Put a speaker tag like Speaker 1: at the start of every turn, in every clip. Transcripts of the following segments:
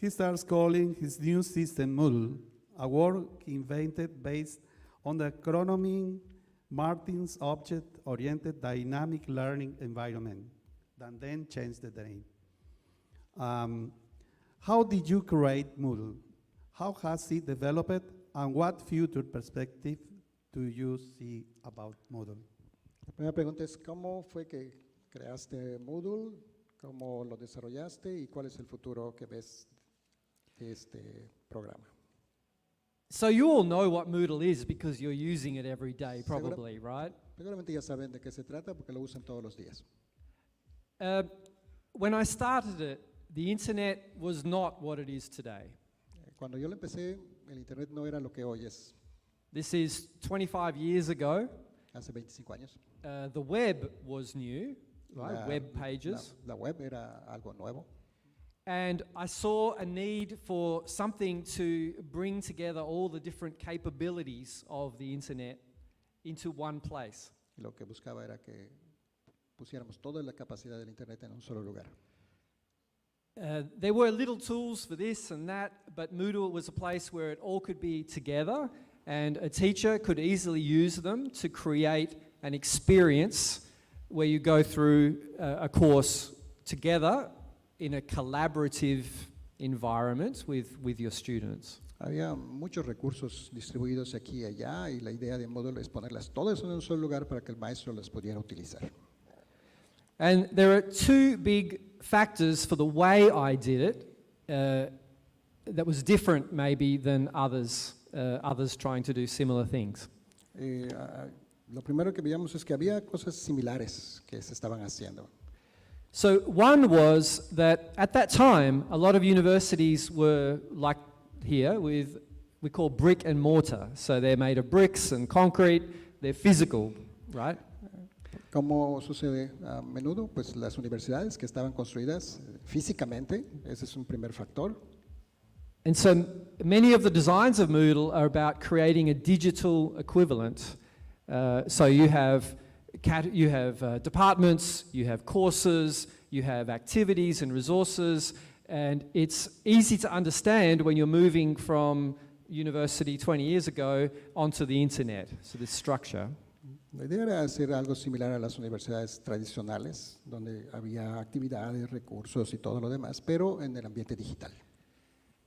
Speaker 1: He starts calling his new system Moodle, a word he invented based on the acronym Martin's Object-Oriented Dynamic Learning Environment, and then changed the name. How did you create Moodle? How has it developed, and what future perspective do you see about Moodle?
Speaker 2: La primera pregunta es, ¿cómo fue que creaste Moodle? ¿Cómo lo desarrollaste? ¿Y cuál es el futuro que ves de este programa?
Speaker 3: So you all know what Moodle is because you're using it every day, probably, right?
Speaker 2: Seguramente ya saben de qué se trata porque lo usan todos los días.
Speaker 3: When I started it, the internet was not what it is today.
Speaker 2: Cuando yo lo empecé, el internet no era lo que hoy es.
Speaker 3: This is 25 years ago.
Speaker 2: Hace 25 años.
Speaker 3: The web was new, right? Web pages.
Speaker 2: La web era algo nuevo.
Speaker 3: And I saw a need for something to bring together all the different capabilities of the internet into one place.
Speaker 2: Y lo que buscaba era que pusiéramos toda la capacidad del internet en un solo lugar.
Speaker 3: There were little tools for this and that, but Moodle was a place where it all could be together, and a teacher could easily use them to create an experience where you go through a course together in a collaborative environment with your students.
Speaker 2: Había muchos recursos distribuidos aquí y allá, y la idea de Moodle es ponerlas todas en un solo lugar para que el maestro las pudiera utilizar.
Speaker 3: And there are two big factors for the way I did it that was different maybe than others trying to do similar things.
Speaker 2: Lo primero que veíamos es que había cosas similares que se estaban haciendo.
Speaker 3: So one was that at that time, a lot of universities were like here with, we call brick and mortar. So they're made of bricks and concrete, they're physical, right?
Speaker 2: Como sucede a menudo, pues las universidades que estaban construidas físicamente, ese es un primer factor.
Speaker 3: And so many of the designs of Moodle are about creating a digital equivalent. So you have departments, you have courses, you have activities and resources, and it's easy to understand when you're moving from university 20 years ago onto the internet, so this structure.
Speaker 2: La idea era hacer algo similar a las universidades tradicionales, donde había actividades, recursos y todo lo demás, pero en el ambiente digital.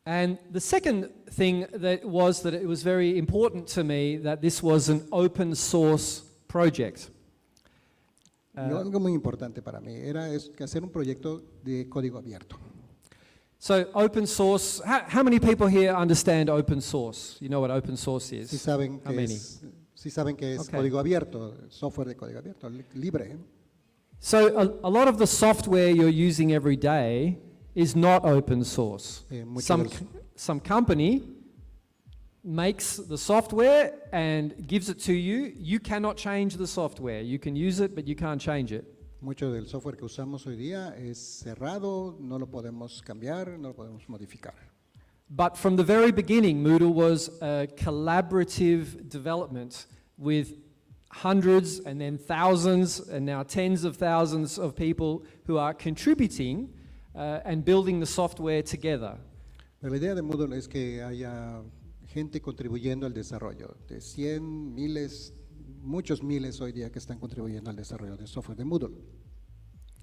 Speaker 3: And the second thing that it was very important to me that this was an open source project.
Speaker 2: Y algo muy importante para mí era que hacer un proyecto de código abierto.
Speaker 3: So open source, how many people here understand open source? You know what open source is?
Speaker 2: Si saben
Speaker 3: How
Speaker 2: que
Speaker 3: many?
Speaker 2: si saben que es código abierto, software de código abierto, libre.
Speaker 3: So a lot of the software you're using every day is not open source. Some company makes the software and gives it to you. You cannot change the software. You can use it, but you can't change it.
Speaker 2: Mucho del software que usamos hoy día es cerrado, no lo podemos cambiar, no lo podemos modificar.
Speaker 3: But from the very beginning, Moodle was a collaborative development with hundreds and then thousands and now tens of thousands of people who are contributing and building the software together.
Speaker 2: Pero la idea de Moodle es que haya gente contribuyendo al desarrollo, de 100, miles, muchos miles hoy día que están contribuyendo al desarrollo del software de Moodle.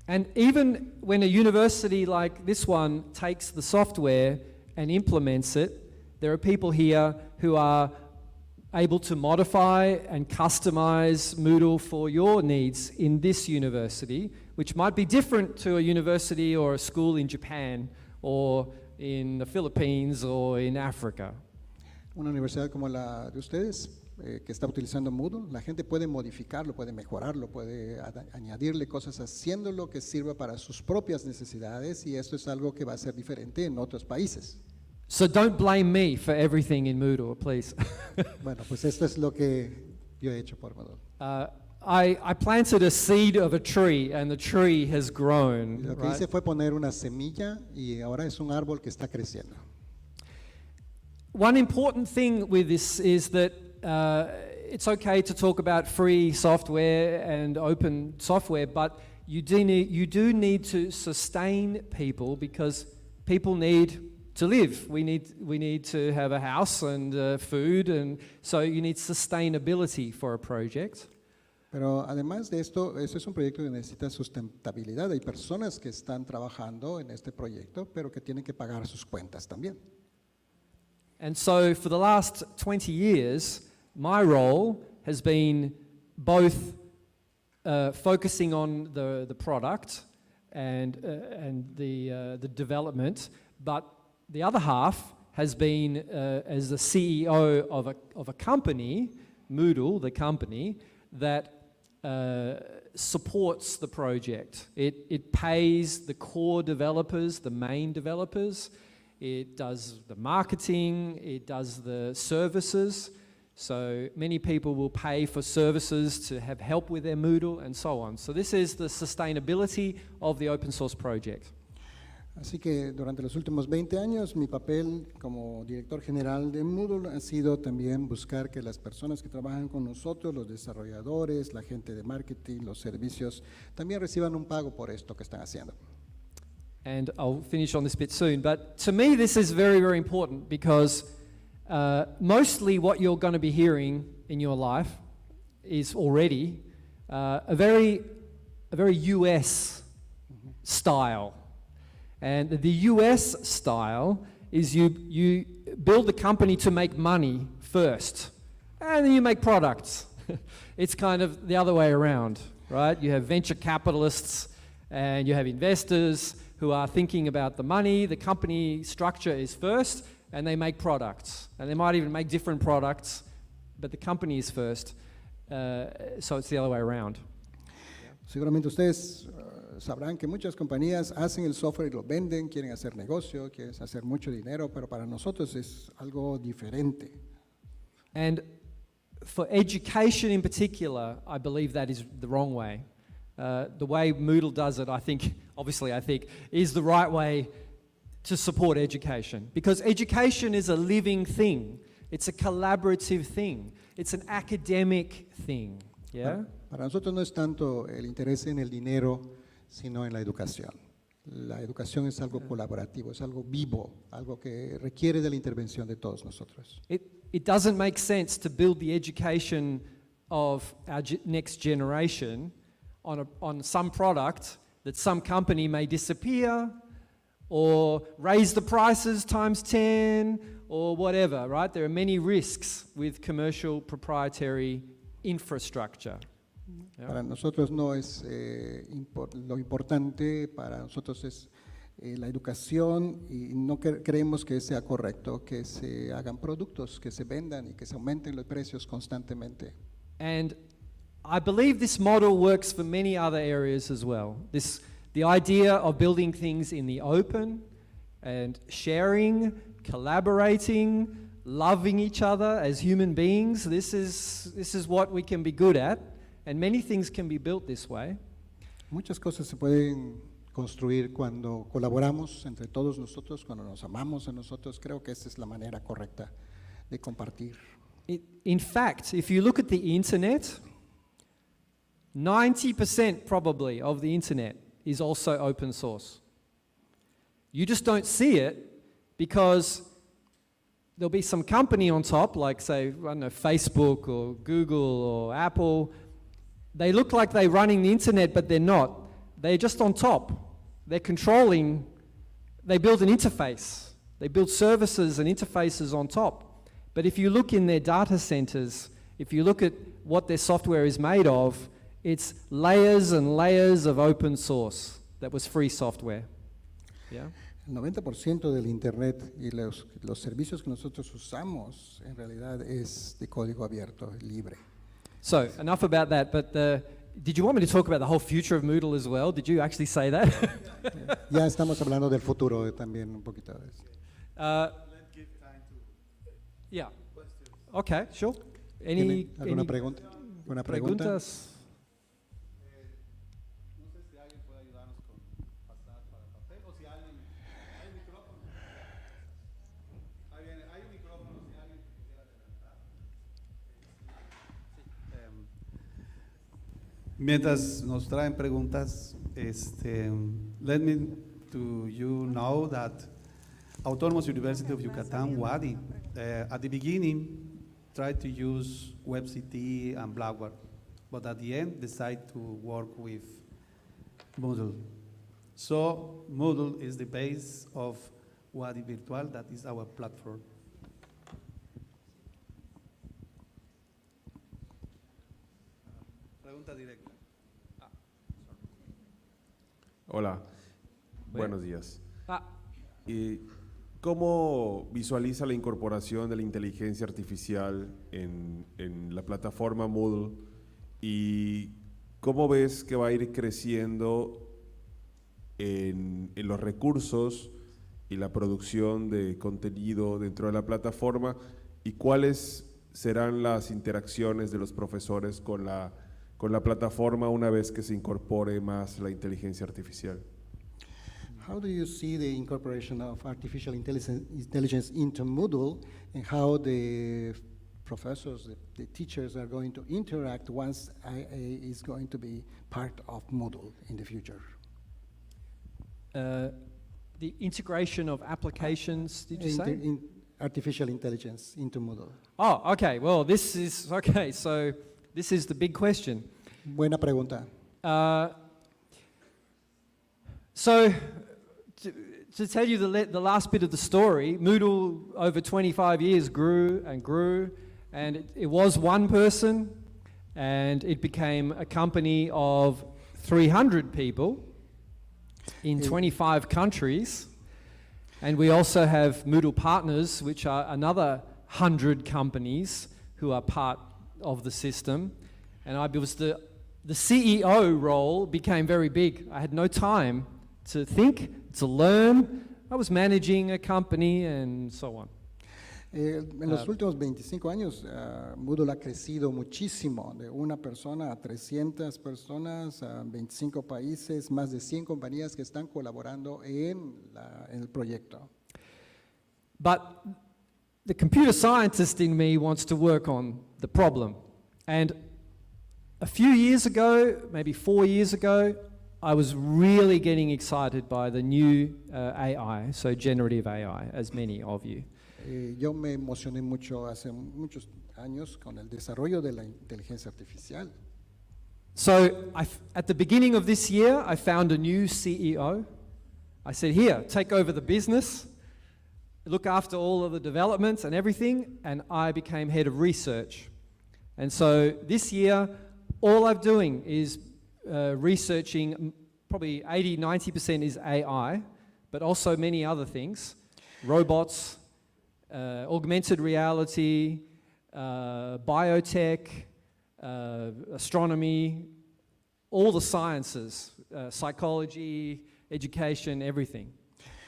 Speaker 3: And even when a university like this one takes the software and implements it, there are people here who are able to modify and customize Moodle for your needs in this university, which might be different to a university or a school in Japan or in the Philippines or in Africa.
Speaker 2: Una universidad como la de ustedes, que está utilizando Moodle, la gente puede modificarlo, puede mejorarlo, puede añadirle cosas haciéndolo que sirva para sus propias necesidades, y esto es algo que va a ser diferente en otros países.
Speaker 3: So don't blame me for everything in Moodle, please.
Speaker 2: Bueno, pues esto es lo que yo he hecho por Moodle.
Speaker 3: I planted a seed of a tree and the tree has grown.
Speaker 2: Lo que hice fue poner una semilla y ahora es un árbol que está creciendo.
Speaker 3: One important thing with this is that it's okay to talk about free software and open software, but you do need to sustain people because people need to live. We need to have a house and food, and so you need sustainability for a project.
Speaker 2: Pero además de esto, este es un proyecto que necesita sustentabilidad. Hay personas que están trabajando en este proyecto, pero que tienen que pagar sus cuentas también.
Speaker 3: And so for the last 20 years, my role has been both focusing on the product and the development, but the other half has been as the CEO of a company, Moodle, the company, that supports the project. It pays the core developers, the main developers. It does the marketing, it does the services. So many people will pay for services to have help with their Moodle and so on. So this is the sustainability of the open source project.
Speaker 2: Así que durante los últimos 20 años mi papel como director general de Moodle ha sido también buscar que las personas que trabajan con nosotros, los desarrolladores, la gente de marketing, los servicios, también reciban un pago por esto que están haciendo.
Speaker 3: And I'll finish on this bit soon, but to me this is very, very important because mostly what you're going to be hearing in your life is already a very US style. And the US style is you build the company to make money first, and then you make products. It's kind of the other way around, right? You have venture capitalists and you have investors who are thinking about the money. The company structure is first, and they make products. And they might even make different products, but the company is first. So it's the other way around.
Speaker 2: Seguramente ustedes sabrán que muchas compañías hacen el software y lo venden, quieren hacer negocio, quieren hacer mucho dinero, pero para nosotros es algo diferente.
Speaker 3: And for education in particular, I believe that is the wrong way. The way Moodle does it, I think, is the right way to support education. Because education is a living thing. It's a collaborative thing. It's an academic thing. Yeah?
Speaker 2: Para nosotros no es tanto el interés en el dinero, sino en la educación. La educación es algo colaborativo, es algo vivo, algo que requiere de la intervención de todos nosotros.
Speaker 3: It doesn't make sense to build the education of our next generation on some product that some company may disappear or raise the prices times 10 or whatever, right? There are many risks with commercial proprietary infrastructure. Yeah.
Speaker 2: Para nosotros no es lo importante, para nosotros es la educación y no creemos que sea correcto que se hagan productos, que se vendan y que se aumenten los precios constantemente.
Speaker 3: And I believe this model works for many other areas as well. The idea of building things in the open and sharing, collaborating, loving each other as human beings, this is what we can be good at, and many things can be built this way.
Speaker 2: Muchas cosas se pueden construir cuando colaboramos entre todos nosotros, cuando nos amamos a nosotros. Creo que esa es la manera correcta de compartir.
Speaker 3: In fact, if you look at the internet, 90% probably of the internet is also open source. You just don't see it because there'll be some company on top, like say, I don't know, Facebook or Google or Apple. They look like they're running the internet, but they're not. They're just on top. They're controlling, they build an interface. They build services and interfaces on top. But if you look in their data centers, if you look at what their software is made of, it's layers and layers of open source that was free software. Yeah?
Speaker 2: El 90% del internet y los servicios que nosotros usamos en realidad es de código abierto, libre.
Speaker 3: So, enough about that, but did you want me to talk about the whole future of Moodle as well? Did you actually say that?
Speaker 2: Ya estamos hablando del futuro también un poquito de eso.
Speaker 1: Let's give time to
Speaker 3: Yeah.
Speaker 1: questions.
Speaker 3: Okay, sure.
Speaker 2: ¿Tiene alguna pregunta? ¿Una pregunta?
Speaker 3: preguntas?
Speaker 1: No sé si alguien puede ayudarnos con pasar para papel o si alguien hay un micrófono. Ahí viene, hay un micrófono si alguien quisiera adelantar. Mientras nos traen preguntas, let me to you know that Autonomous University of Yucatan, WADI, at the beginning tried to use WebCT and Blackboard, but at the end decided to work with Moodle. So Moodle is the base of WADI Virtual, that is our platform. Pregunta directa.
Speaker 4: Hola, buenos días.
Speaker 3: Ah,
Speaker 4: ¿Y cómo visualiza la incorporación de la inteligencia artificial en la plataforma Moodle? ¿Y cómo ves que va a ir creciendo en los recursos y la producción de contenido dentro de la plataforma? ¿Y cuáles serán las interacciones de los profesores con la plataforma una vez que se incorpore más la inteligencia artificial?
Speaker 2: How do you see the incorporation of artificial intelligence into Moodle, and how the professors, the teachers are going to interact once IA is going to be part of Moodle in the future?
Speaker 3: the integration of applications, did you say?
Speaker 2: Artificial intelligence into Moodle.
Speaker 3: Oh, okay. Well, this is, okay, so this is the big question.
Speaker 2: Buena pregunta.
Speaker 3: So, to tell you the last bit of the story, Moodle over 25 years grew and grew, and it was one person, and it became a company of 300 people in 25 countries. And we also have Moodle partners, which are another 100 companies who are part of the system. And I was the CEO role became very big. I had no time to think, to learn. I was managing a company and so on.
Speaker 2: En los últimos 25 años, Moodle ha crecido muchísimo, de una persona a 300 personas, a 25 países, más de 100 compañías que están colaborando en el proyecto.
Speaker 3: But the computer scientist in me wants to work on the problem. And a few years ago, maybe 4 years ago, I was really getting excited by the new AI, so generative AI, as many of you.
Speaker 2: Yo me emocioné mucho hace muchos años con el desarrollo de la inteligencia artificial.
Speaker 3: So at the beginning of this year, I found a new CEO. I said, here, take over the business, look after all of the developments and everything, and I became head of research. And so this year, all I'm doing is researching, probably 80-90% is AI, but also many other things, robots, augmented reality, biotech, astronomy, all the sciences, psychology, education, everything.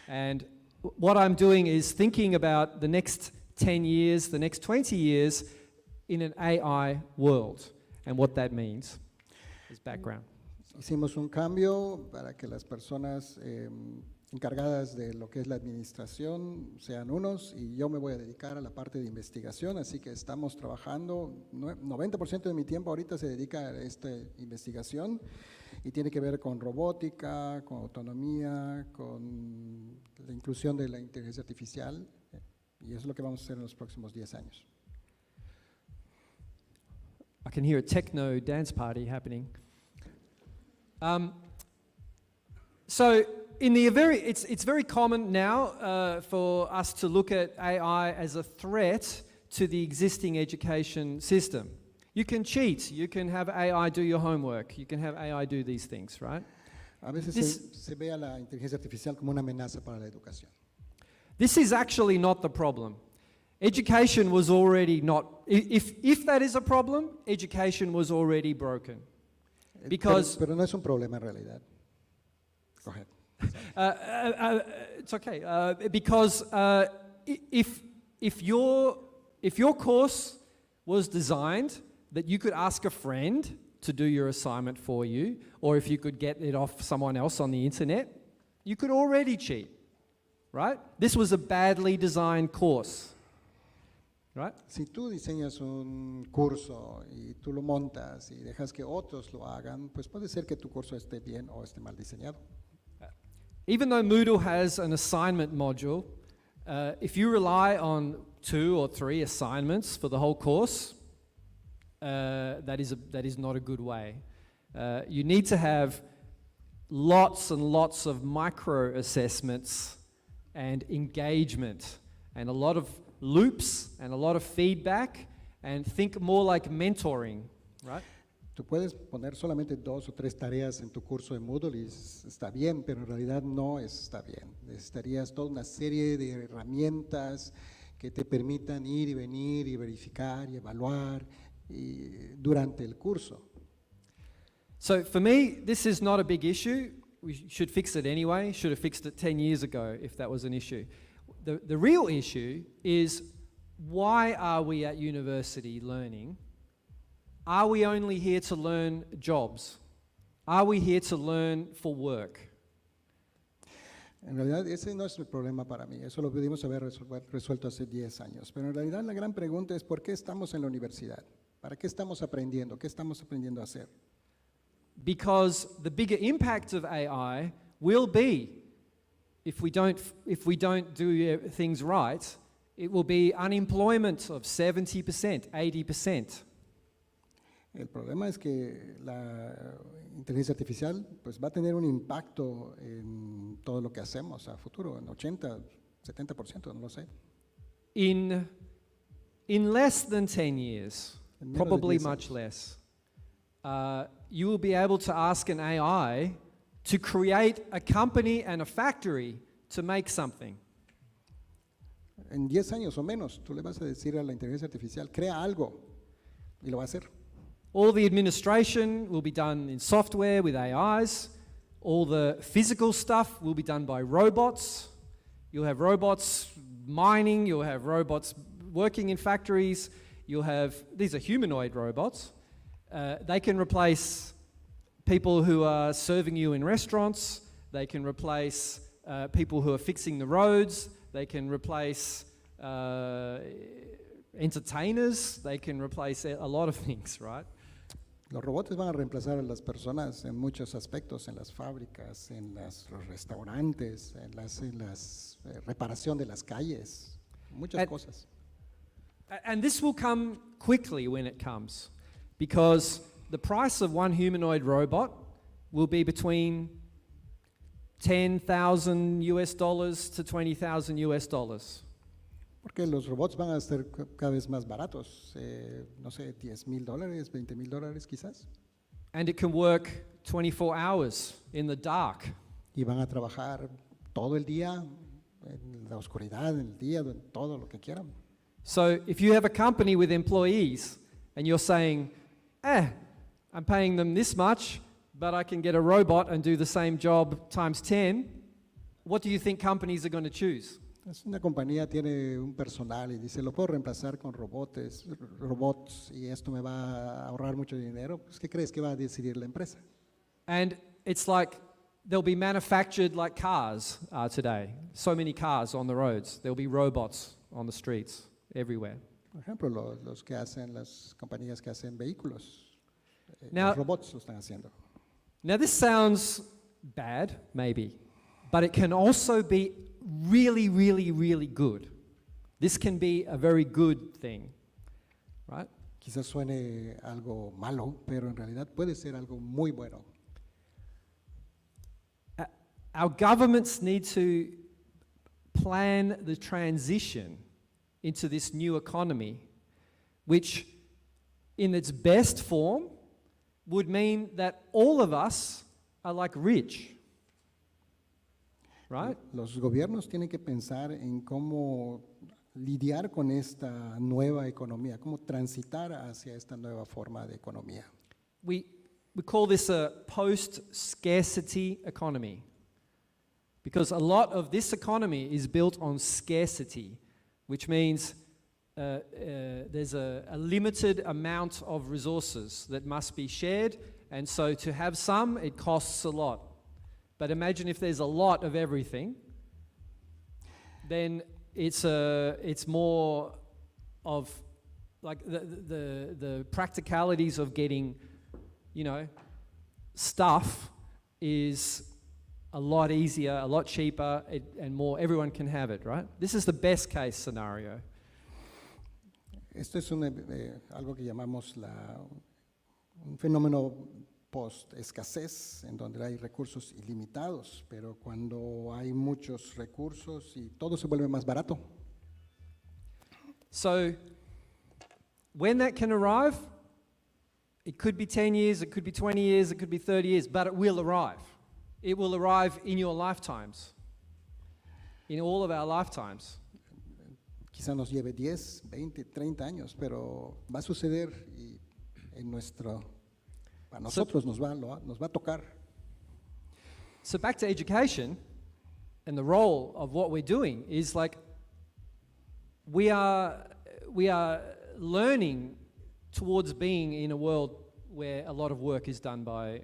Speaker 3: And what I'm doing is thinking about the next 10 years, the next 20 years in an AI world and what that means as background.
Speaker 2: Hicimos un cambio para que las personas encargadas de lo que es la administración sean unos, y yo me voy a dedicar a la parte de investigación, así que estamos trabajando, 90% de mi tiempo ahorita se dedica a esta investigación y tiene que ver con robótica, con autonomía, con la inclusión de la inteligencia artificial, y eso es lo que vamos a hacer en los próximos 10 años.
Speaker 3: I can hear a techno dance party happening. So it's very common now for us to look at AI as a threat to the existing education system. You can cheat, you can have AI do your homework, you can have AI do these things, right?
Speaker 2: A veces se ve a la inteligencia artificial como una amenaza para la educación.
Speaker 3: This is actually not the problem. Education was already not, if that is a problem, education was already broken. Because
Speaker 2: pero no es un problema en realidad. Go ahead.
Speaker 3: it's okay, because if your course was designed that you could ask a friend to do your assignment for you, or if you could get it off someone else on the internet, you could already cheat, right? This was a badly designed course, right?
Speaker 2: Si tú diseñas un curso y tú lo montas y dejas que otros lo hagan, pues puede ser que tu curso esté bien o esté mal diseñado.
Speaker 3: Even though Moodle has an assignment module, If you rely on 2 or 3 assignments for the whole course, that is not a good way. You need to have lots and lots of micro assessments and engagement, and a lot of loops and a lot of feedback, and think more like mentoring, right?
Speaker 2: Tú puedes poner solamente 2 o 3 tareas en tu curso de Moodle y está bien, pero en realidad no está bien. Necesitarías toda una serie de herramientas que te permitan ir y venir y verificar y evaluar durante el curso.
Speaker 3: So for me, this is not a big issue. We should fix it anyway. Should have fixed it 10 years ago if that was an issue. The real issue is, why are we at university learning? Are we only here to learn jobs? Are we here to learn for work?
Speaker 2: En realidad ese no es el problema para mí, eso lo pudimos haber resuelto hace 10 años, pero en realidad la gran pregunta es ¿por qué estamos en la universidad? ¿Para qué estamos aprendiendo? ¿Qué estamos aprendiendo a hacer?
Speaker 3: Because the bigger impact of AI will be, if we don't do things right, it will be unemployment of 70%, 80%.
Speaker 2: El problema es que la inteligencia artificial pues, va a tener un impacto en todo lo que hacemos a futuro, en 80, 70%, no lo sé.
Speaker 3: In less than 10 years,
Speaker 2: En menos de
Speaker 3: probably
Speaker 2: 10
Speaker 3: much
Speaker 2: años.
Speaker 3: less, you will be able to ask an AI to create a company and a factory to make something.
Speaker 2: En 10 años o menos, tú le vas a decir a la inteligencia artificial, crea algo, y lo va a hacer.
Speaker 3: All the administration will be done in software with AIs. All the physical stuff will be done by robots. You'll have robots mining, you'll have robots working in factories, these are humanoid robots. They can replace people who are serving you in restaurants. They can replace people who are fixing the roads. They can replace entertainers. They can replace a lot of things, right?
Speaker 2: Los robots van a reemplazar a las personas en muchos aspectos, en las fábricas, en los restaurantes, en las reparación de las calles, muchas cosas.
Speaker 3: And this will come quickly when it comes, because the price of one humanoid robot will be between $10,000 US to $20,000 US.
Speaker 2: Porque los robots van a ser cada vez más baratos, no sé, $10,000, $20,000 quizás.
Speaker 3: And it can work 24 hours in the dark.
Speaker 2: Y van a trabajar todo el día, en la oscuridad, en el día, en todo lo que quieran.
Speaker 3: So if you have a company with employees and you're saying, I'm paying them this much, but I can get a robot and do the same job times 10, what do you think companies are going to choose?
Speaker 2: Una compañía tiene un personal y dice, lo puedo reemplazar con robots y esto me va a ahorrar mucho dinero. Pues, ¿qué crees que va a decidir la empresa?
Speaker 3: And it's like they'll be manufactured like cars are today. So many cars on the roads. There'll be robots on the streets everywhere.
Speaker 2: Por ejemplo, los que hacen, las compañías que hacen vehículos,
Speaker 3: Now-
Speaker 2: los robots lo están haciendo.
Speaker 3: Now this sounds bad, maybe, but it can also be really, really, really good. This can be a very good thing, right?
Speaker 2: Quizás suene algo malo, pero en realidad puede ser algo muy bueno.
Speaker 3: Our governments need to plan the transition into this new economy, which in its best form would mean that all of us are like rich, right?
Speaker 2: Los gobiernos tienen que pensar en cómo lidiar con esta nueva economía, cómo transitar hacia esta nueva forma de economía.
Speaker 3: We call this a post-scarcity economy, because a lot of this economy is built on scarcity, which means there's a limited amount of resources that must be shared, and so to have some, it costs a lot. But imagine if there's a lot of everything, then it's more of like the practicalities of getting, stuff is a lot easier, a lot cheaper, and more. Everyone can have it, right? This is the best case scenario.
Speaker 2: Esto es algo que llamamos un fenómeno post-escasez, en donde hay recursos ilimitados, pero cuando hay muchos recursos y todo se vuelve más barato.
Speaker 3: So, when that can arrive, it could be 10 years, it could be 20 years, it could be 30 years, but it will arrive. It will arrive in your lifetimes, in all of our lifetimes.
Speaker 2: Quizá nos lleve 10, 20, 30 años, pero va a suceder y a nosotros nos va a tocar.
Speaker 3: So back to education, and the role of what we're doing is like we are learning towards being in a world where a lot of work is done by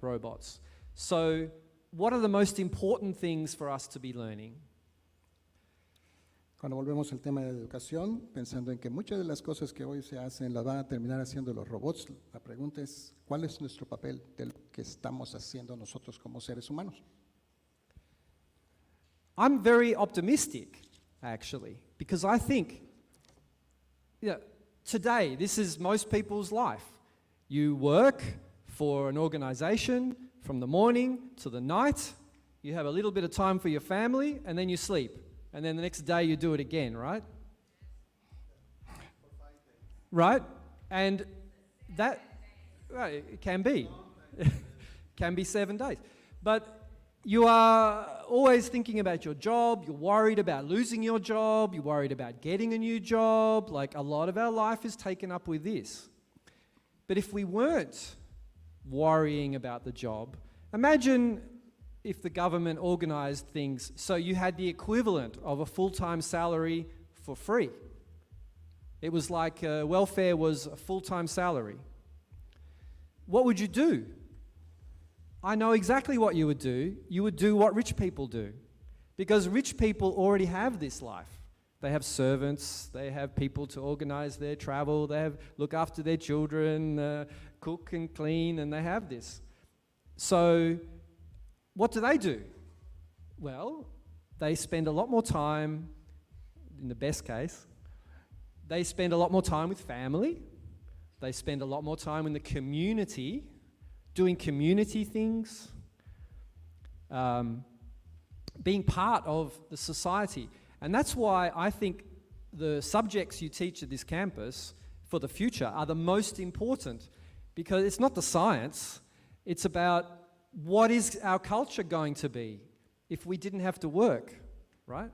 Speaker 3: robots. So what are the most important things for us to be learning?
Speaker 2: Cuando volvemos al tema de la educación, pensando en que muchas de las cosas que hoy se hacen las van a terminar haciendo los robots, la pregunta es, ¿cuál es nuestro papel de lo que estamos haciendo nosotros como seres humanos?
Speaker 3: I'm very optimistic, actually, because I think, today, this is most people's life. You work for an organization from the morning to the night, you have a little bit of time for your family, and then you sleep. And then the next day you do it again, right? Right? And that, right, it can be. Can be 7 days. But you are always thinking about your job, you're worried about losing your job, you're worried about getting a new job. Like a lot of our life is taken up with this. But if we weren't worrying about the job, imagine if the government organized things so you had the equivalent of a full-time salary for free. It was like welfare was a full-time salary. What would you do? I know exactly what you would do. You would do what rich people do. Because rich people already have this life. They have servants, they have people to organize their travel, they look after their children, cook and clean, and they have this. So what do? Well, they spend a lot more time, in the best case, they spend a lot more time with family, they spend a lot more time in the community, doing community things, being part of the society. And that's why I think the subjects you teach at this campus for the future are the most important, because it's not the science, it's about what is our culture going to be if we didn't have to work, right?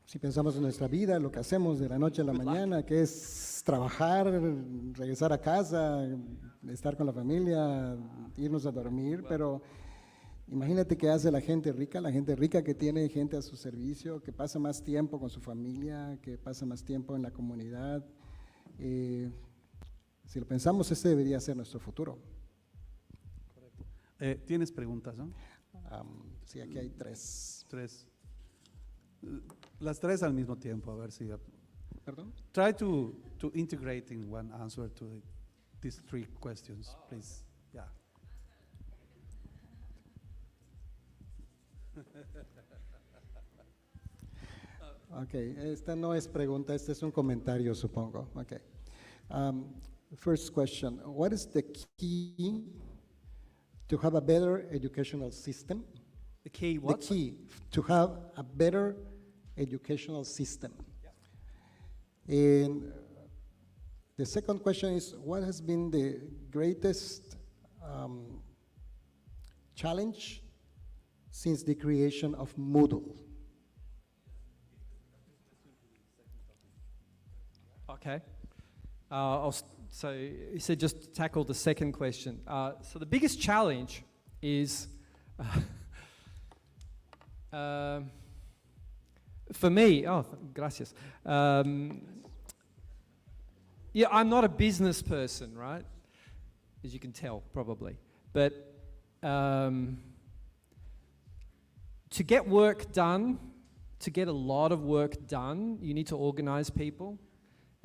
Speaker 2: Si pensamos en nuestra vida, lo que hacemos de la noche a la mañana, que es trabajar, regresar a casa, estar con la familia, irnos a dormir, pero imagínate qué hace la gente rica que tiene gente a su servicio, que pasa más tiempo con su familia, que pasa más tiempo en la comunidad. Si lo pensamos, ese debería ser nuestro futuro.
Speaker 1: ¿Tienes preguntas, no?
Speaker 2: Sí, aquí hay 3.
Speaker 1: 3. Las 3 al mismo tiempo, a ver si...
Speaker 2: ¿Perdón?
Speaker 1: Try to integrate in one answer to these 3 questions, please. Yeah.
Speaker 2: Ok, esta no es pregunta, este es un comentario, supongo. Okay. First question, what is the key to have a better educational system?
Speaker 3: The key what?
Speaker 2: The key to have a better educational system. Yeah. And the second question is, what has been the greatest challenge since the creation of Moodle?
Speaker 3: Okay. So you said just tackle the second question. So the biggest challenge is, for me, gracias. Yeah, I'm not a business person, right? As you can tell, probably. But to get work done, to get a lot of work done, you need to organize people.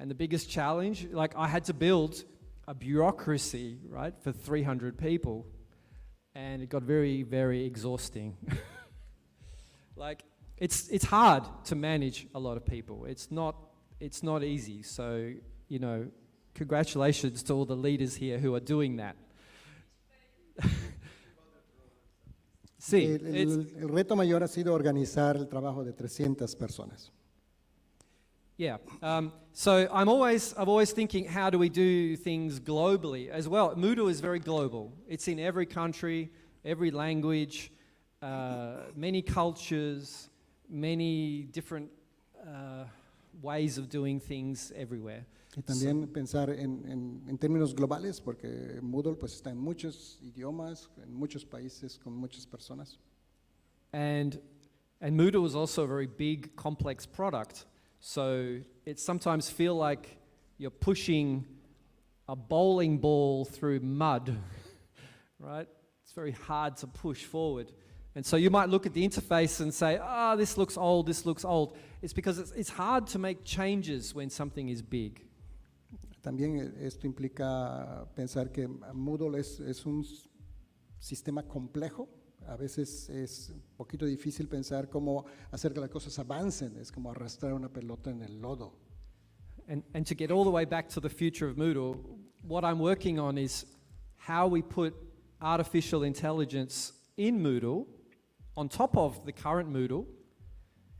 Speaker 3: And the biggest challenge, like I had to build a bureaucracy, right, for 300 people, and it got very, very exhausting. Like, it's hard to manage a lot of people. It's not easy. So, you know, congratulations to all the leaders here who are doing that. Sí,
Speaker 2: El reto mayor ha sido organizar el trabajo de 300 personas.
Speaker 3: yeah. So I'm always thinking, how do we do things globally as well? Moodle is very global. It's in every country, every language, many cultures, many different ways of doing things everywhere.
Speaker 2: Y también pensar en términos globales, porque Moodle pues está en muchos idiomas, en muchos países, con muchas personas.
Speaker 3: And Moodle is also a very big, complex product. So it sometimes feel like you're pushing a bowling ball through mud, right? It's very hard to push forward. And so you might look at the interface and say, this looks old, this looks old. It's because it's hard to make changes when something is big.
Speaker 2: También esto implica pensar que Moodle es un sistema complejo. A veces es un poquito difícil pensar cómo hacer que las cosas avancen. Es como arrastrar una pelota en el lodo.
Speaker 3: And to get all the way back to the future of Moodle, what I'm working on is how we put artificial intelligence in Moodle on top of the current Moodle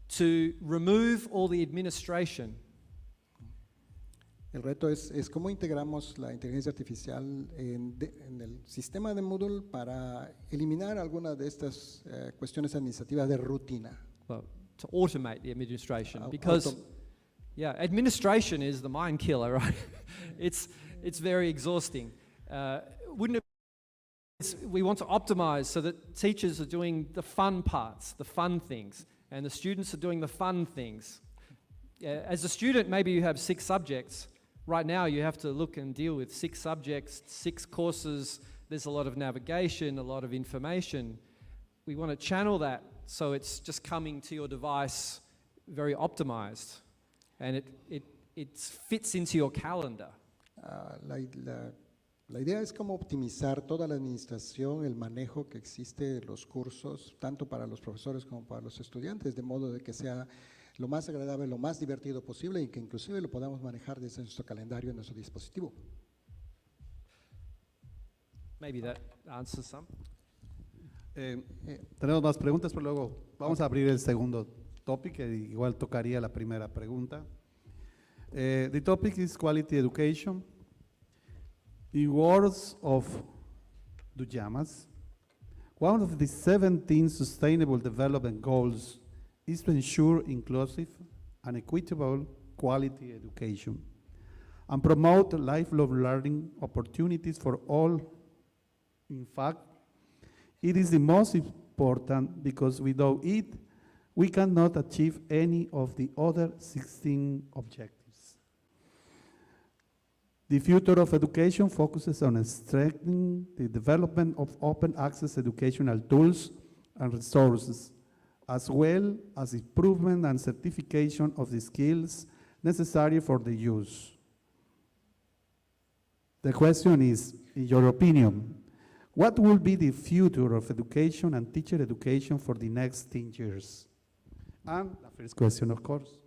Speaker 3: to remove all the administration.
Speaker 2: El reto es cómo integramos la inteligencia artificial en el sistema de Moodle para eliminar algunas de estas cuestiones administrativas de rutina.
Speaker 3: Well, to automate the administration, because administration is the mind killer, right? It's very exhausting. We want to optimize so that teachers are doing the fun parts, the fun things, and the students are doing the fun things. As a student, maybe you have 6 subjects. Right now, you have to look and deal with 6 subjects, 6 courses. There's a lot of navigation, a lot of information. We want to channel that so it's just coming to your device very optimized, and it fits into your calendar.
Speaker 2: La idea es cómo optimizar toda la administración, el manejo que existe de los cursos, tanto para los profesores como para los estudiantes, de modo de que sea lo más agradable, lo más divertido posible y que inclusive lo podamos manejar desde nuestro calendario en nuestro dispositivo.
Speaker 3: Maybe that answers some.
Speaker 1: Tenemos más preguntas, pero luego vamos a abrir el segundo topic, que igual tocaría la primera pregunta. The topic is quality education. In words of Duyamas, one of the 17 Sustainable Development Goals is to ensure inclusive and equitable quality education and promote lifelong learning opportunities for all. In fact, it is the most important because without it, we cannot achieve any of the other 16 objectives. The future of education focuses on strengthening the development of open access educational tools and resources, as well as improvement and certification of the skills necessary for the use. The question is, in your opinion, what will be the future of education and teacher education for the next 10 years? And the first question, of course.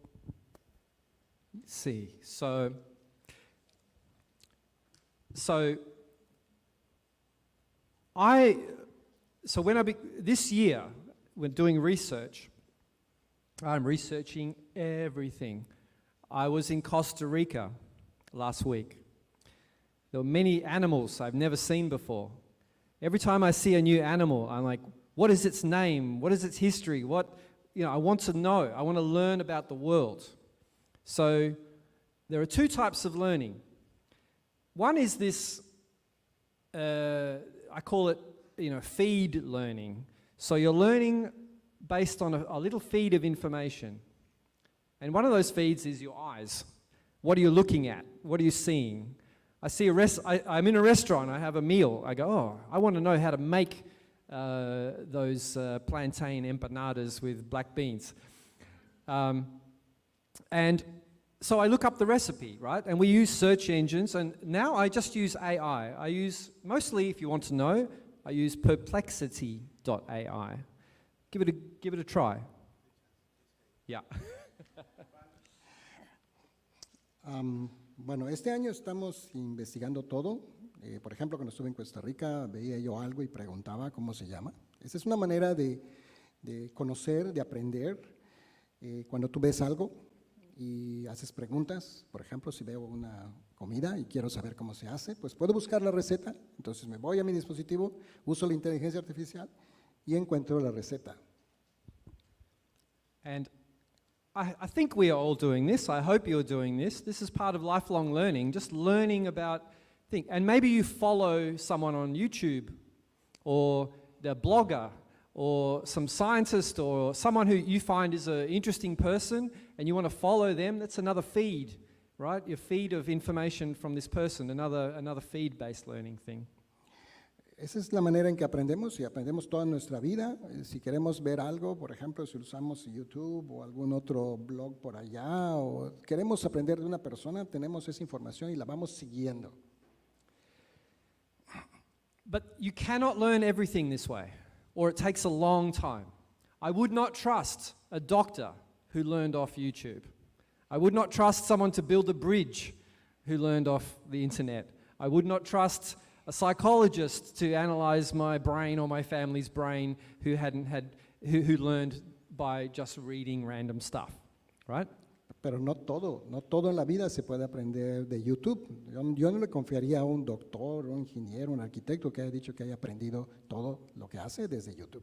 Speaker 3: See, so this year, when doing research, I'm researching everything. I was in Costa Rica last week. There were many animals I've never seen before. Every time I see a new animal, I'm like, what is its name? What is its history? I want to know. I want to learn about the world. So there are 2 types of learning. One is this, I call it, feed learning. So you're learning based on a little feed of information. And one of those feeds is your eyes. What are you looking at? What are you seeing? I'm in a restaurant, I have a meal. I go, I want to know how to make those plantain empanadas with black beans. And So I look up the recipe, right? And we use search engines, and now I just use AI. I use, mostly, if you want to know, I use perplexity.ai. Give it a try. Yeah.
Speaker 2: Bueno, este año estamos investigando todo. Por ejemplo, cuando estuve en Costa Rica, veía yo algo y preguntaba cómo se llama. Esa es una manera de conocer, de aprender. Cuando tú ves algo y haces preguntas, por ejemplo, si veo una comida y quiero saber cómo se hace, pues puedo buscar la receta. Entonces me voy a mi dispositivo, uso la inteligencia artificial y encuentro la receta.
Speaker 3: And I think we are all doing this. I hope you're doing this. This is part of lifelong learning, just learning about things. And maybe you follow someone on YouTube or the blogger or some scientist or someone who you find is an interesting person and you want to follow them. That's another feed, right? Your feed of information from this person, another feed-based learning thing.
Speaker 2: Esa es la manera en que aprendemos y aprendemos toda nuestra vida. Si queremos ver algo, por ejemplo, si usamos YouTube o algún otro blog por allá o queremos aprender de una persona, tenemos esa información y la vamos siguiendo.
Speaker 3: But you cannot learn everything this way, or it takes a long time. I would not trust a doctor who learned off YouTube. I would not trust someone to build a bridge who learned off the internet. I would not trust a psychologist to analyze my brain or my family's brain who who learned by just reading random stuff, right?
Speaker 2: Pero no todo en la vida se puede aprender de YouTube. Yo no le confiaría a un doctor, un ingeniero, un arquitecto que haya dicho que haya aprendido todo lo que hace desde YouTube.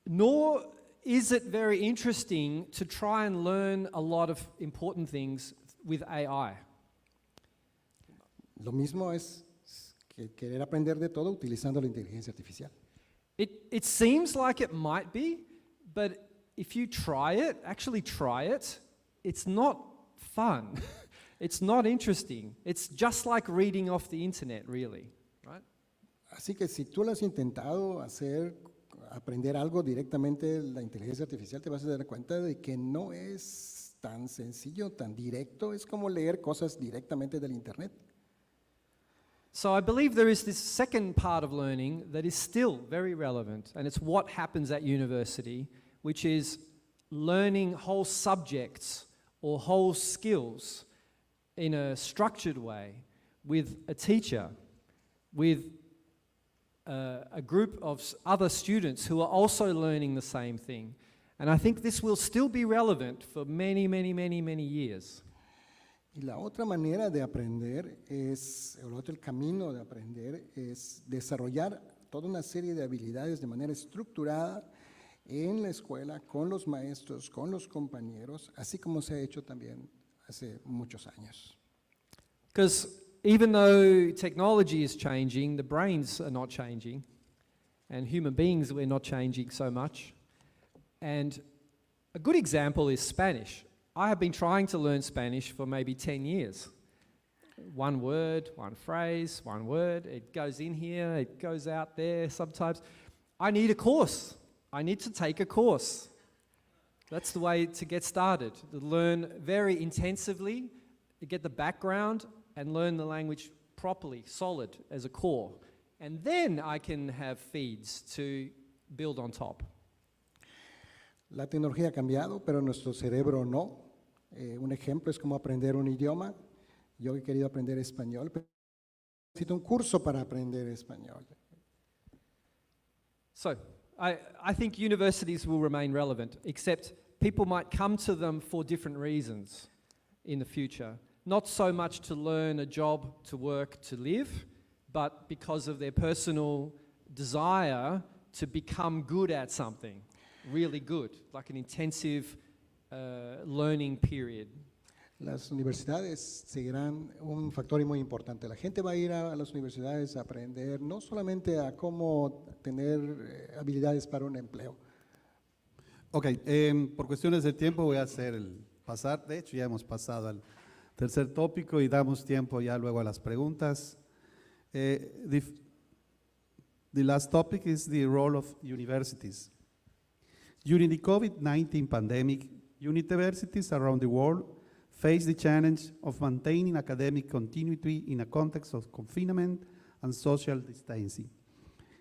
Speaker 3: Nor is it very interesting to try and learn a lot of important things with AI.
Speaker 2: Lo mismo es que querer aprender de todo utilizando la inteligencia artificial.
Speaker 3: It seems like it might be, but if you actually try it, it's not fun. It's not interesting. It's just like reading off the internet, really, right?
Speaker 2: Así que si tú lo has intentado aprender algo directamente de la inteligencia artificial, te vas a dar cuenta de que no es tan sencillo, tan directo. Es como leer cosas directamente del internet.
Speaker 3: So I believe there is this second part of learning that is still very relevant, and it's what happens at university, which is learning whole subjects or whole skills in a structured way with a teacher, with a group of other students who are also learning the same thing. And I think this will still be relevant for many, many, many, many years.
Speaker 2: Y la otra manera de aprender el camino de aprender es desarrollar toda una serie de habilidades de manera estructurada en la escuela, con los maestros, con los compañeros, así como se ha hecho también hace muchos años.
Speaker 3: Because even though technology is changing, the brains are not changing, and human beings, we're not changing so much. And a good example is Spanish. I have been trying to learn Spanish for maybe 10 years. One word, one phrase, one word. It goes in here, it goes out there sometimes. I need a course. I need to take a course. That's the way to get started, to learn very intensively, to get the background and learn the language properly, solid as a core. And then I can have feeds to build on top.
Speaker 2: La tecnología ha cambiado, pero nuestro cerebro no. Un ejemplo es como aprender un idioma. Yo he querido aprender español, pero necesito un curso para aprender español.
Speaker 3: So, I think universities will remain relevant, except people might come to them for different reasons in the future. Not so much to learn a job, to work, to live, but because of their personal desire to become good at something, really good, like an intensive learning period.
Speaker 2: Las universidades seguirán un factor muy importante. La gente va a ir a las universidades a aprender no solamente a cómo tener habilidades para un empleo.
Speaker 1: Ok, por cuestiones de tiempo voy a hacer pasar, de hecho ya hemos pasado al tercer tópico y damos tiempo ya luego a las preguntas. The last topic is the role of universities. During the COVID-19 pandemic, universities around the world face the challenge of maintaining academic continuity in a context of confinement and social distancing.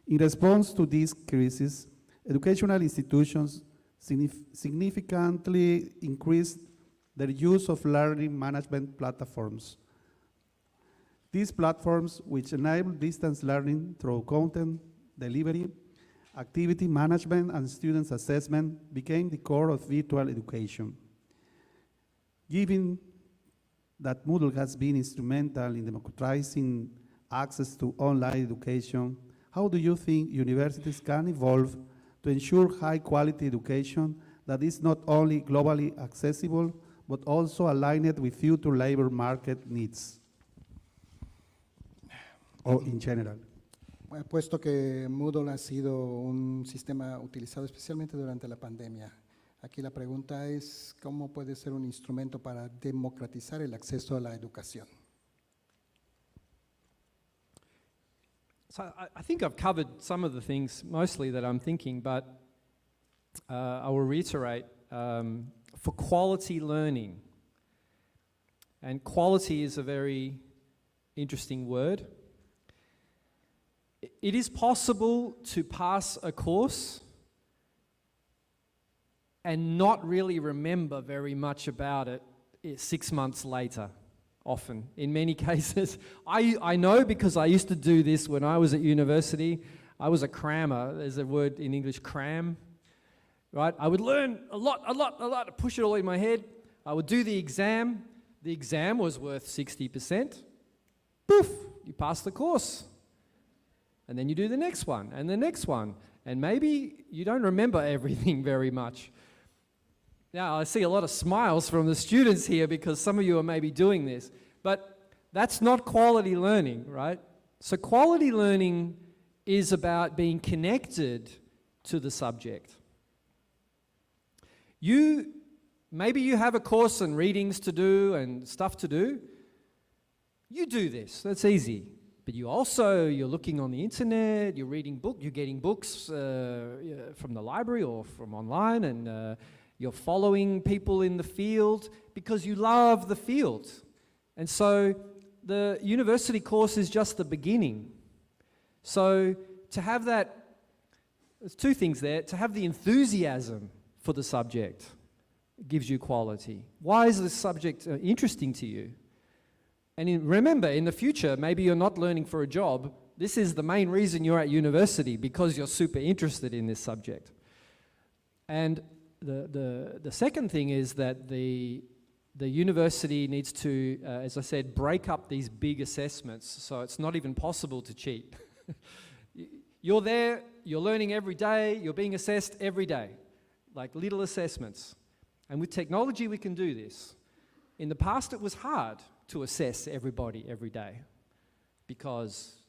Speaker 1: In response to this crisis, educational institutions significantly increased their use of learning management platforms. These platforms, which enable distance learning through content delivery, activity management, and student assessment, became the core of virtual education. Given that Moodle has been instrumental in democratizing access to online education, how do you think universities can evolve to ensure high-quality education that is not only globally accessible, but also aligned with future labor market needs, or in general?
Speaker 2: Puesto que Moodle ha sido un sistema utilizado especialmente durante la pandemia, aquí la pregunta es cómo puede ser un instrumento para democratizar el acceso a la educación.
Speaker 3: So I think I've covered some of the things mostly that I'm thinking, but I will reiterate, for quality learning, and quality is a very interesting word. It is possible to pass a course and not really remember very much about it 6 months later, often. In many cases, I know because I used to do this when I was at university. I was a crammer. There's a word in English, cram, right? I would learn a lot, push it all in my head. I would do the exam. The exam was worth 60%. Poof, you pass the course. And then you do the next one, and the next one. And maybe you don't remember everything very much. Now, I see a lot of smiles from the students here because some of you are maybe doing this. But that's not quality learning, right? So quality learning is about being connected to the subject. Maybe you have a course and readings to do and stuff to do. You do this, that's easy. But you're looking on the internet, you're reading you're getting books from the library or from online, and you're following people in the field because you love the field. And so the university course is just the beginning. So to have that, there's two things there. To have the enthusiasm for the subject gives you quality. Why is this subject interesting to you? And remember, in the future, maybe you're not learning for a job. This is the main reason you're at university, because you're super interested in this subject. And the second thing is that the university needs to, as I said, break up these big assessments so it's not even possible to cheat. You're there, you're learning every day, you're being assessed every day, like little assessments. And with technology, we can do this. In the past, it was hard to assess everybody every day, because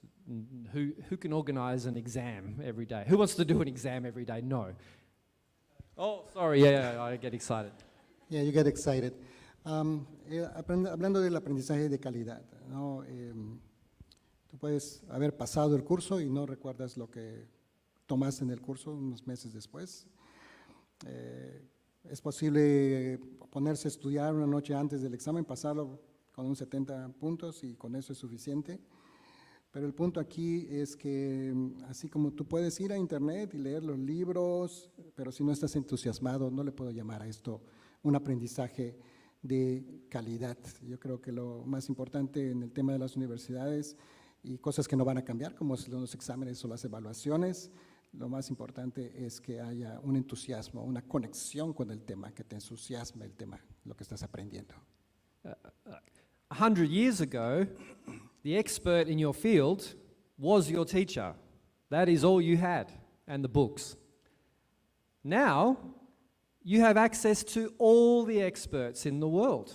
Speaker 3: who can organize an exam every day? Who wants to do an exam every day? No. Oh, sorry, yeah, I get excited.
Speaker 2: Yeah, you get excited. Hablando del aprendizaje de calidad, ¿no? Tú puedes haber pasado el curso y no recuerdas lo que tomaste en el curso unos meses después. Es posible ponerse a estudiar una noche antes del examen, pasarlo con un 70 puntos y con eso es suficiente. Pero el punto aquí es que así como tú puedes ir a internet y leer los libros, pero si no estás entusiasmado, no le puedo llamar a esto un aprendizaje de calidad. Yo creo que lo más importante en el tema de las universidades y cosas que no van a cambiar, como los exámenes o las evaluaciones, lo más importante es que haya un entusiasmo, una conexión con el tema, que te entusiasme el tema, lo que estás aprendiendo.
Speaker 3: 100 years ago, the expert in your field was your teacher. That is all you had, and the books. Now, you have access to all the experts in the world.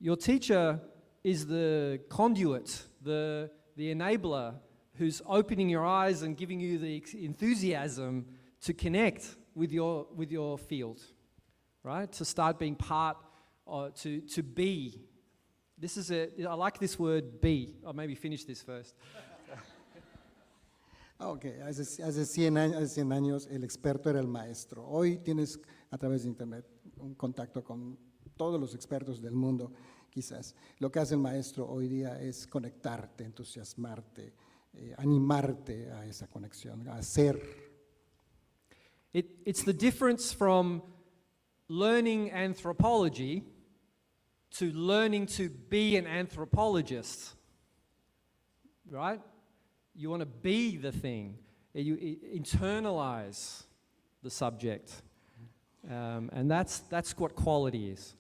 Speaker 3: Your teacher is the conduit, the enabler, who's opening your eyes and giving you the enthusiasm to connect with your field, right? To start being part, or to be. I like this word, be. Or maybe finish this first.
Speaker 2: Okay, hace 100 años el experto era el maestro. Hoy tienes a través de internet un contacto con todos los expertos del mundo, quizás. Lo que hace el maestro hoy día es conectarte, entusiasmarte, animarte a esa conexión, a hacer.
Speaker 3: It's the difference from learning anthropology to learning to be an anthropologist, right? You want to be the thing. You internalize the subject. And that's what quality is.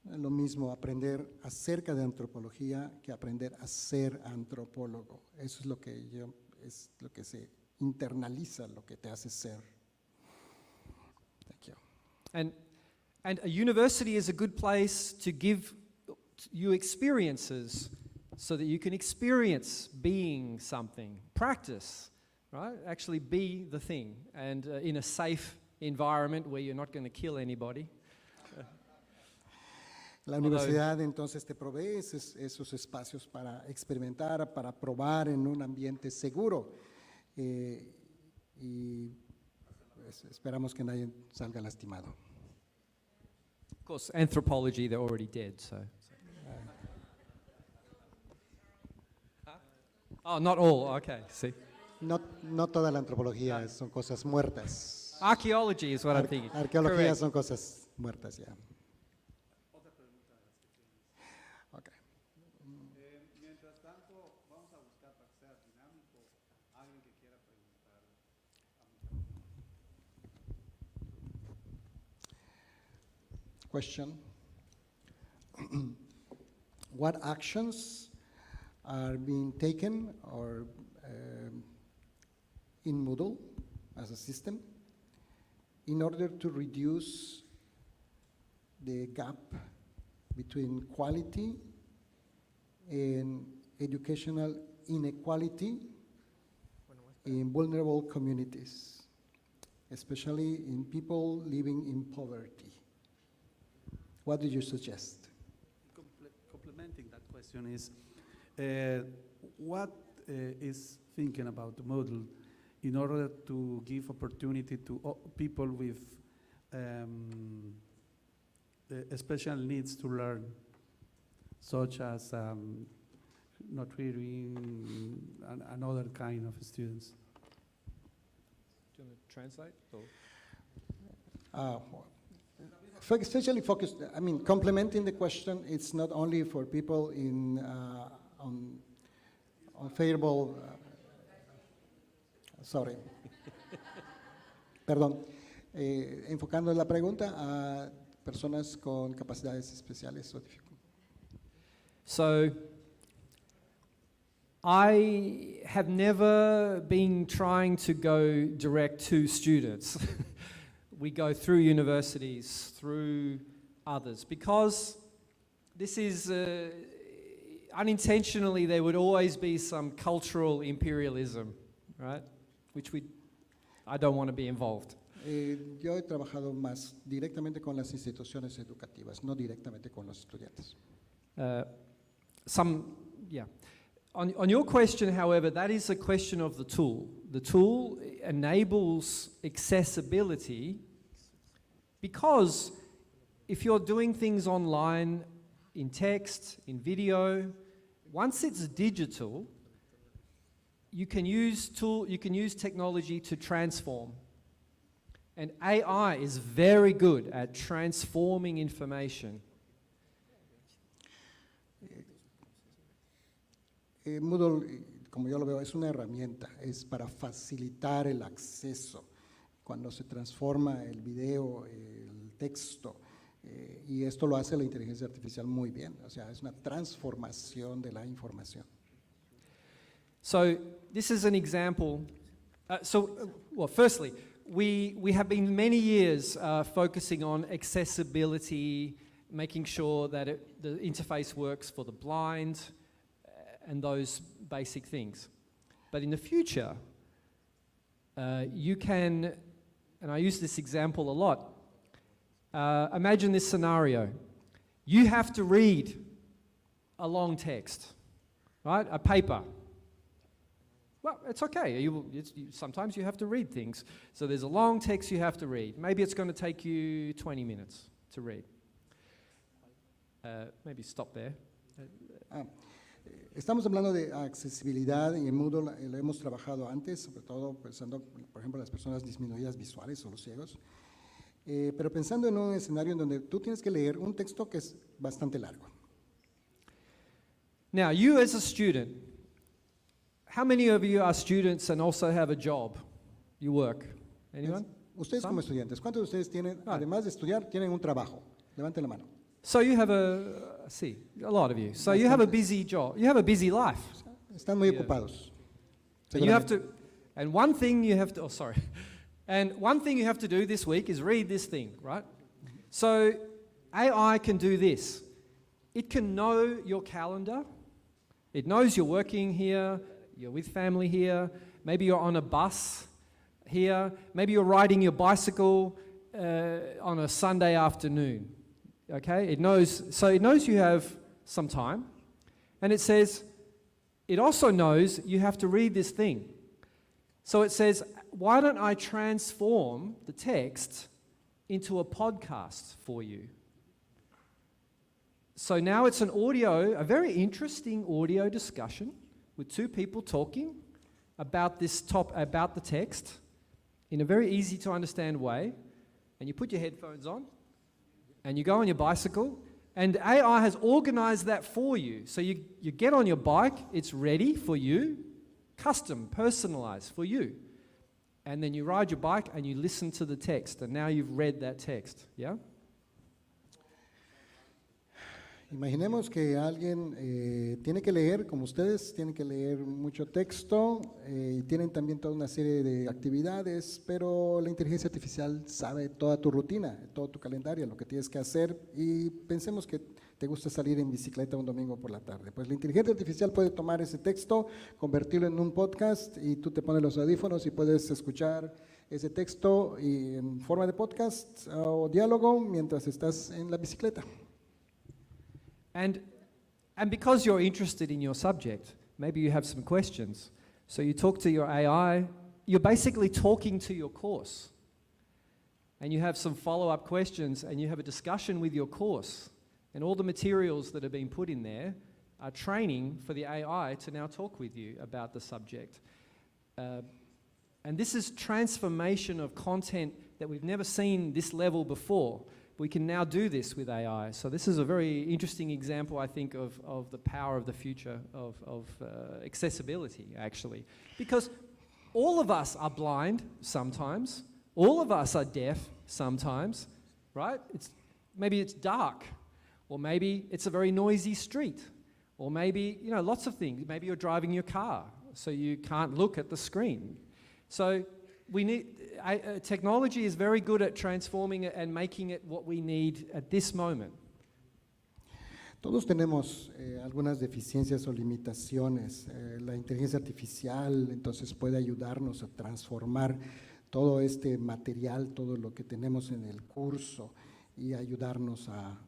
Speaker 2: Lo mismo aprender acerca de antropología que aprender a ser antropólogo. Eso es lo que se internaliza, lo que te hace ser. Thank you.
Speaker 3: And a university is a good place to give you experiences so that you can experience being something. Practice, right? Actually be the thing, and in a safe environment where you're not going to kill anybody.
Speaker 2: La universidad entonces te provee esos espacios para experimentar, para probar en un ambiente seguro. Y pues, esperamos que nadie salga lastimado.
Speaker 3: Of course, anthropology, they're already dead, so. Oh, not all, okay, see.
Speaker 2: No toda la antropología son cosas muertas.
Speaker 3: Archaeology is what I'm thinking.
Speaker 2: Arqueología
Speaker 3: Correct.
Speaker 2: son cosas muertas ya. Okay.
Speaker 1: Mientras tanto, vamos a buscar para que sea dinámico, alguien que quiera preguntar.
Speaker 2: Question. What actions are being taken or in Moodle as a system in order to reduce the gap between quality and educational inequality in vulnerable communities, especially in people living in poverty? What do you suggest?
Speaker 1: Complementing that question is, what is thinking about Moodle in order to give opportunity to people with special needs to learn, such as not reading and other kind of students?
Speaker 3: Do you want to translate?
Speaker 2: Especially focused, I mean, complementing the question, it's not only for people in unfavorable, sorry, perdón, enfocando la pregunta a personas con capacidades especiales o
Speaker 3: So, I have never been trying to go direct to students. We go through universities, through others, because this is, unintentionally, there would always be some cultural imperialism, right? Which I don't want to be involved.
Speaker 2: Yo he trabajado más directamente con las instituciones educativas, no directamente con los estudiantes.
Speaker 3: On your question, however, that is a question of the tool. The tool enables accessibility because if you're doing things online, in text, in video, once it's digital, you can use technology to transform. And AI is very good at transforming information.
Speaker 2: Moodle, como yo lo veo, es una herramienta, es para facilitar el acceso cuando se transforma el video, el texto, y esto lo hace la inteligencia artificial muy bien, o sea, es una transformación de la información.
Speaker 3: So this is an example. Firstly, we have been many years focusing on accessibility, making sure that the interface works for the blind, and those basic things. But in the future, you can, and I use this example a lot, imagine this scenario. You have to read a long text, right? A paper. Well, it's okay. Sometimes you have to read things. So there's a long text you have to read. Maybe it's going to take you 20 minutes to read. Maybe stop there.
Speaker 2: Estamos hablando de accesibilidad y en Moodle lo hemos trabajado antes, sobre todo pensando, por ejemplo, en las personas disminuidas visuales o los ciegos, pero pensando en un escenario en donde tú tienes que leer un texto que es bastante largo.
Speaker 3: Now, you as a student, how many of you are students and also have a job? You work? Anyone?
Speaker 2: Ustedes como estudiantes, ¿cuántos de ustedes tienen, además de estudiar, tienen un trabajo? Levanten la mano.
Speaker 3: So you have a lot of you. So you have a busy job. You have a busy life.
Speaker 2: Están muy
Speaker 3: Yeah.
Speaker 2: ocupados.
Speaker 3: And you have
Speaker 2: seguramente.
Speaker 3: to, and one thing you have to, and one thing you have to do this week is read this thing, right? So AI can do this. It can know your calendar. It knows you're working here, you're with family here, maybe you're on a bus here, maybe you're riding your bicycle on a Sunday afternoon. Okay, it knows you have some time, and it says, it also knows you have to read this thing. So it says, why don't I transform the text into a podcast for you? So now it's a very interesting audio discussion with two people talking about about the text in a very easy to understand way, and you put your headphones on, and you go on your bicycle, and AI has organized that for you. So you get on your bike, it's ready for you, custom, personalized for you. And then you ride your bike and you listen to the text, and now you've read that text, yeah?
Speaker 2: Imaginemos que alguien tiene que leer, como ustedes, tienen que leer mucho texto y tienen también toda una serie de actividades, pero la inteligencia artificial sabe toda tu rutina, todo tu calendario, lo que tienes que hacer, y pensemos que te gusta salir en bicicleta un domingo por la tarde. Pues la inteligencia artificial puede tomar ese texto, convertirlo en un podcast, y tú te pones los audífonos y puedes escuchar ese texto y en forma de podcast o diálogo mientras estás en la bicicleta.
Speaker 3: And because you're interested in your subject, maybe you have some questions. So you talk to your AI, you're basically talking to your course. And you have some follow-up questions, and you have a discussion with your course. And all the materials that have been put in there are training for the AI to now talk with you about the subject. And this is transformation of content that we've never seen this level before. We can now do this with AI. So this is a very interesting example, I think, of the power of the future of accessibility, actually. Because all of us are blind sometimes. All of us are deaf sometimes, right? Maybe it's dark, or maybe it's a very noisy street, or maybe, lots of things. Maybe you're driving your car, so you can't look at the screen. So technology is very good at transforming it and making it what we need at this moment.
Speaker 2: Todos tenemos algunas deficiencias o limitaciones. La inteligencia artificial entonces puede ayudarnos a transformar todo este material, todo lo que tenemos en el curso, y ayudarnos a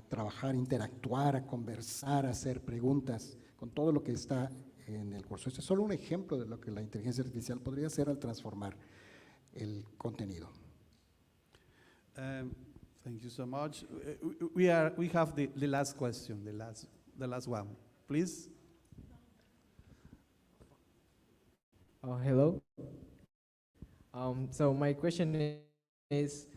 Speaker 2: trabajar, interactuar, a conversar, a hacer preguntas con todo lo que está en el curso. Este es solo un ejemplo de lo que la inteligencia artificial podría hacer al transformar el contenido.
Speaker 1: Thank you so much. We have the last question, the last one. Please.
Speaker 5: Hello. So my question is,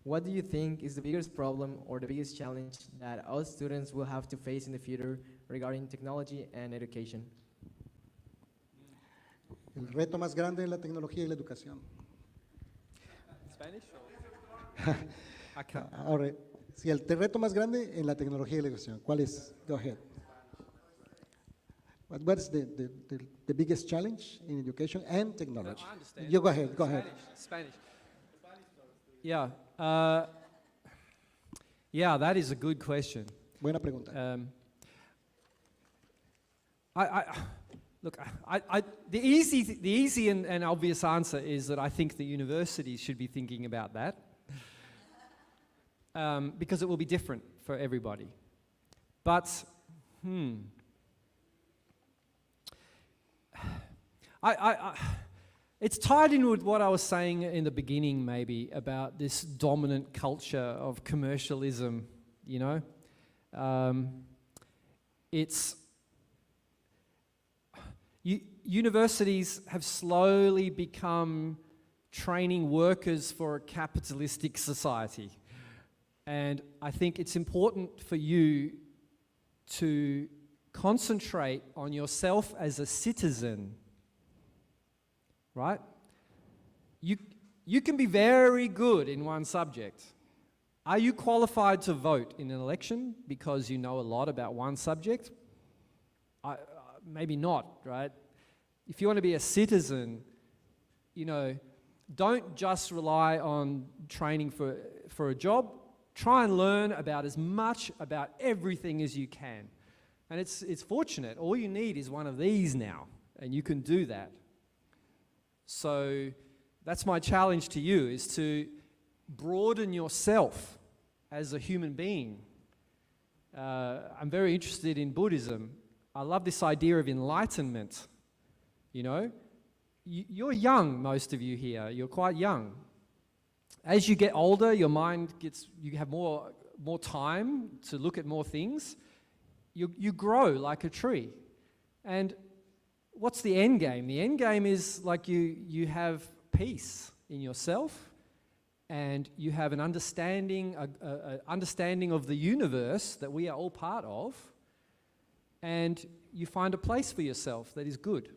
Speaker 5: what do you think is the biggest problem or the biggest challenge that all students will have to face in the future regarding technology and education?
Speaker 2: El reto más grande en la tecnología y la educación.
Speaker 3: Spanish?
Speaker 2: Ahora, sí, el reto más grande en la tecnología y la educación. ¿Cuál es? Go ahead. What's the biggest challenge in education and technology?
Speaker 3: No, I understand.
Speaker 2: You go ahead, go ahead.
Speaker 3: Spanish. Yeah. Yeah, that is a good question.
Speaker 2: Buena pregunta.
Speaker 3: Look, the easy and obvious answer is that I think the universities should be thinking about that, because it will be different for everybody. But, it's tied in with what I was saying in the beginning, maybe, about this dominant culture of commercialism, Universities have slowly become training workers for a capitalistic society. And I think it's important for you to concentrate on yourself as a citizen, right? You can be very good in one subject. Are you qualified to vote in an election because you know a lot about one subject? Maybe not, right? If you want to be a citizen, you know, don't just rely on training for a job. Try and learn about as much about everything as you can. And it's fortunate. All you need is one of these now, and you can do that. So that's my challenge to you, is to broaden yourself as a human being. I'm very interested in Buddhism. I love this idea of enlightenment. You know, you're young, most of you here. You're quite young. As you get older, your mind you have more time to look at more things. You grow like a tree. And what's the end game? The end game is like you have peace in yourself, and you have an understanding of the universe that we are all part of, and you find a place for yourself that is good.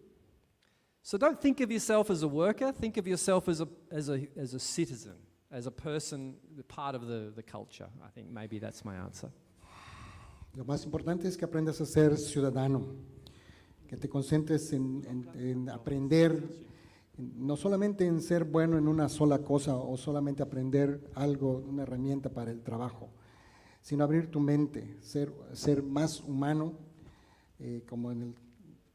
Speaker 3: So don't think of yourself as a worker. Think of yourself as a citizen, as a person, part of the culture. I think maybe that's my answer.
Speaker 2: Lo más importante es que aprendas a ser ciudadano, que te concentres en aprender, no solamente en ser bueno en una sola cosa o solamente aprender algo, una herramienta para el trabajo, sino abrir tu mente, ser más humano, como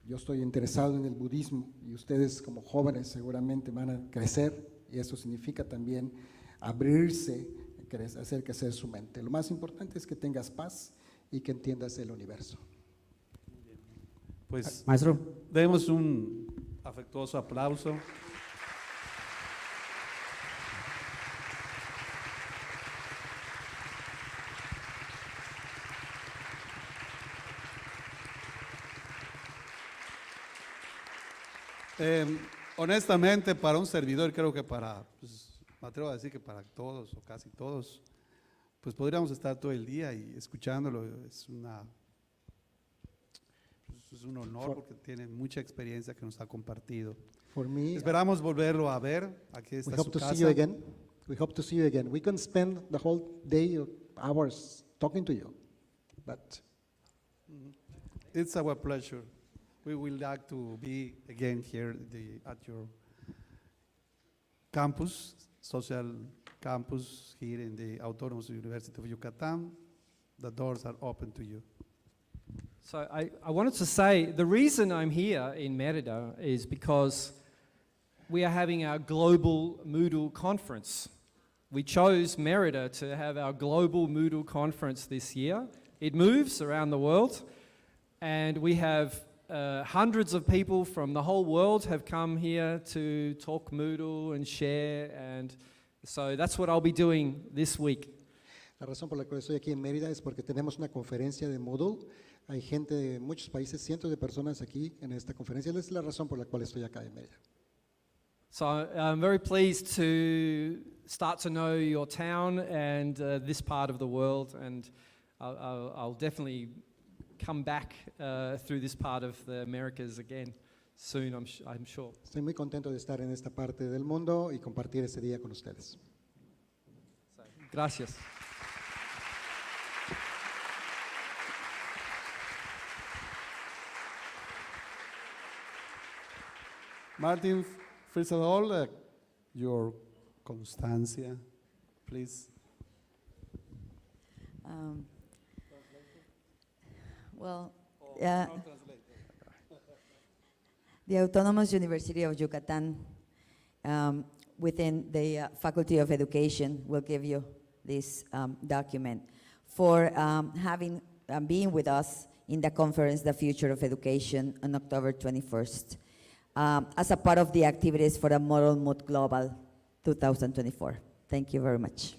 Speaker 2: yo estoy interesado en el budismo y ustedes como jóvenes seguramente van a crecer, y eso significa también abrirse, hacer crecer su mente. Lo más importante es que tengas paz y que entiendas el universo.
Speaker 1: Pues
Speaker 6: Maestro.
Speaker 1: demos un afectuoso aplauso. Honestamente, para un servidor, creo que me atrevo a decir que para todos o casi todos, pues podríamos estar todo el día y escuchándolo. Es un honor porque tiene mucha experiencia que nos ha compartido.
Speaker 2: For me,
Speaker 1: Esperamos volverlo a ver. Aquí
Speaker 2: we
Speaker 1: está
Speaker 2: hope
Speaker 1: su
Speaker 2: to
Speaker 1: casa.
Speaker 2: see you again. We hope to see you again. We can spend the whole day or hours talking to you, but
Speaker 1: It's our pleasure. We would like to be again here at your campus, social campus here in the Autonomous University of Yucatan. The doors are open to you.
Speaker 3: So I wanted to say, the reason I'm here in Merida is because we are having our global Moodle conference. We chose Merida to have our global Moodle conference this year. It moves around the world, and we have hundreds of people from the whole world have come here to talk Moodle and share, and so that's what I'll be doing this week.
Speaker 2: la razón por la cual estoy aquí en Mérida es porque tenemos una conferencia de Moodle. Hay gente de muchos países, cientos de personas aquí en esta conferencia. Esa es la razón por la cual estoy acá en Mérida.
Speaker 3: So I'm very pleased to start to know your town and this part of the world, and I'll definitely come back through this part of the Americas again soon, I'm sure.
Speaker 2: Estoy muy contento de estar en esta parte del mundo y compartir ese día con ustedes.
Speaker 3: So, gracias.
Speaker 1: Martin, first of all, your constancia, please.
Speaker 7: The Autonomous University of Yucatan, within the Faculty of Education, will give you this document for being with us in the conference, The Future of Education, on October 21st, as a part of the activities for the Moodlemoot Global 2024. Thank you very much.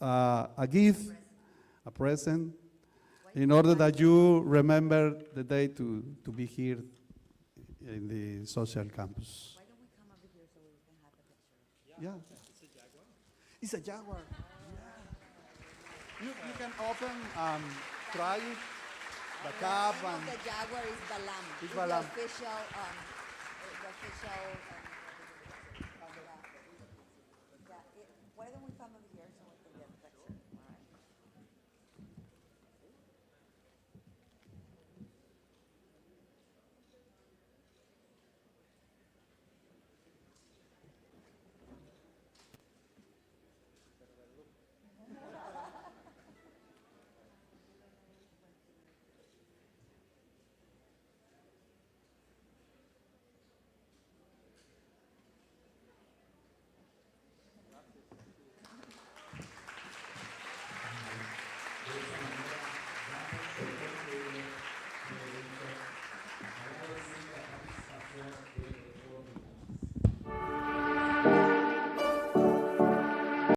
Speaker 1: a gift, a present, in order that you remember the day to be here in the social campus.
Speaker 7: Why don't we come over here so we can have a picture?
Speaker 1: Yeah. It's a jaguar. Yeah. You can open, try it, the cap,
Speaker 7: The name
Speaker 1: and
Speaker 7: of the jaguar is Balam.
Speaker 1: It's Balam.
Speaker 7: The official